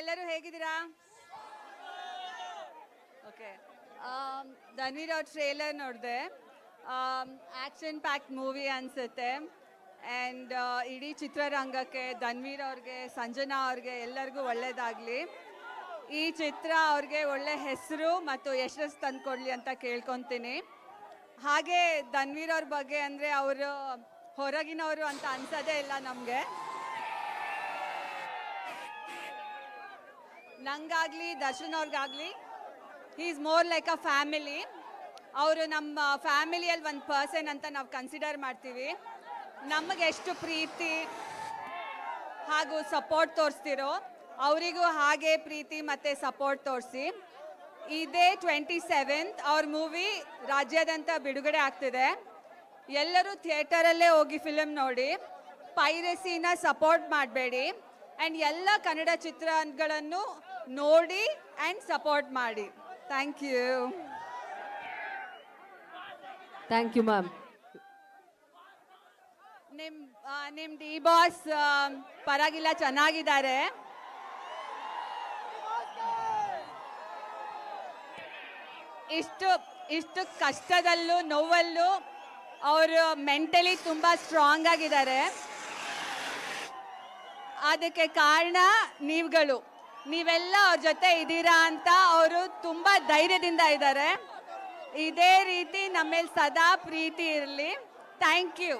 ಎಲ್ಲರೂ ಹೇಗಿದ್ದೀರಾ? ಓಕೆ, ಧನ್ವೀರ್ ಅವ್ರ ಟ್ರೇಲರ್ ನೋಡಿದೆ. ಆ್ಯಕ್ಷನ್ ಪ್ಯಾಕ್ ಮೂವಿ ಅನಿಸುತ್ತೆ. ಆ್ಯಂಡ್ ಇಡೀ ಚಿತ್ರರಂಗಕ್ಕೆ, ಧನ್ವೀರ್ ಅವ್ರಿಗೆ, ಸಂಜನಾ ಅವ್ರಿಗೆ ಎಲ್ಲರಿಗೂ ಒಳ್ಳೆಯದಾಗಲಿ. ಈ ಚಿತ್ರ ಅವ್ರಿಗೆ ಒಳ್ಳೆ ಹೆಸರು ಮತ್ತು ಯಶಸ್ಸು ತಂದುಕೊಡ್ಲಿ ಅಂತ ಕೇಳ್ಕೊತೀನಿ. ಹಾಗೆ ಧನ್ವೀರ್ ಅವ್ರ ಬಗ್ಗೆ ಅಂದರೆ ಅವರು ಹೊರಗಿನವರು ಅಂತ ಅನ್ಸೋದೇ ಇಲ್ಲ ನಮಗೆ. ನಂಗಾಗಲಿ ದರ್ಶನ್ ಅವ್ರಿಗಾಗಲಿ he is more like a family. ಅವರು ನಮ್ಮ ಫ್ಯಾಮಿಲಿಯಲ್ಲಿ ಒಂದು ಪರ್ಸನ್ ಅಂತ ನಾವು ಕನ್ಸಿಡರ್ ಮಾಡ್ತೀವಿ. ನಮಗೆ ಎಷ್ಟು ಪ್ರೀತಿ ಹಾಗೂ ಸಪೋರ್ಟ್ ತೋರಿಸ್ತಿರೋ ಅವರಿಗೂ ಹಾಗೆ ಪ್ರೀತಿ ಮತ್ತು ಸಪೋರ್ಟ್ ತೋರಿಸಿ. ಇದೇ 27th ಅವ್ರ ಮೂವಿ ರಾಜ್ಯಾದ್ಯಂತ ಬಿಡುಗಡೆ ಆಗ್ತಿದೆ. ಎಲ್ಲರೂ ಥಿಯೇಟರಲ್ಲೇ ಹೋಗಿ ಫಿಲಮ್ ನೋಡಿ, ಪೈರಸಿನ ಸಪೋರ್ಟ್ ಮಾಡಬೇಡಿ. ಆ್ಯಂಡ್ ಎಲ್ಲ ಕನ್ನಡ ಚಿತ್ರಗಳನ್ನು ನೋಡಿ ಆ್ಯಂಡ್ ಸಪೋರ್ಟ್ ಮಾಡಿ. Thank you. Thank you ma'am. ನಿಮ್ಮ ಡಿ ಬಾಸ್ ಪರವಾಗಿಲ್ಲ, ಚೆನ್ನಾಗಿದ್ದಾರೆ. ಇಷ್ಟು ಕಷ್ಟದಲ್ಲೂ ನೋವಲ್ಲೂ ಅವರು ಮೆಂಟಲಿ ತುಂಬ ಸ್ಟ್ರಾಂಗ್ ಆಗಿದ್ದಾರೆ. ಅದಕ್ಕೆ ಕಾರಣ ನೀವೆಲ್ಲ ಅವ್ರ ಜೊತೆ ಇದ್ದೀರಾ ಅಂತ ಅವರು ತುಂಬ ಧೈರ್ಯದಿಂದ ಇದ್ದಾರೆ. ಇದೇ ರೀತಿ ನಮ್ಮ ಮೇಲೆ ಸದಾ ಪ್ರೀತಿ ಇರಲಿ. Thank you.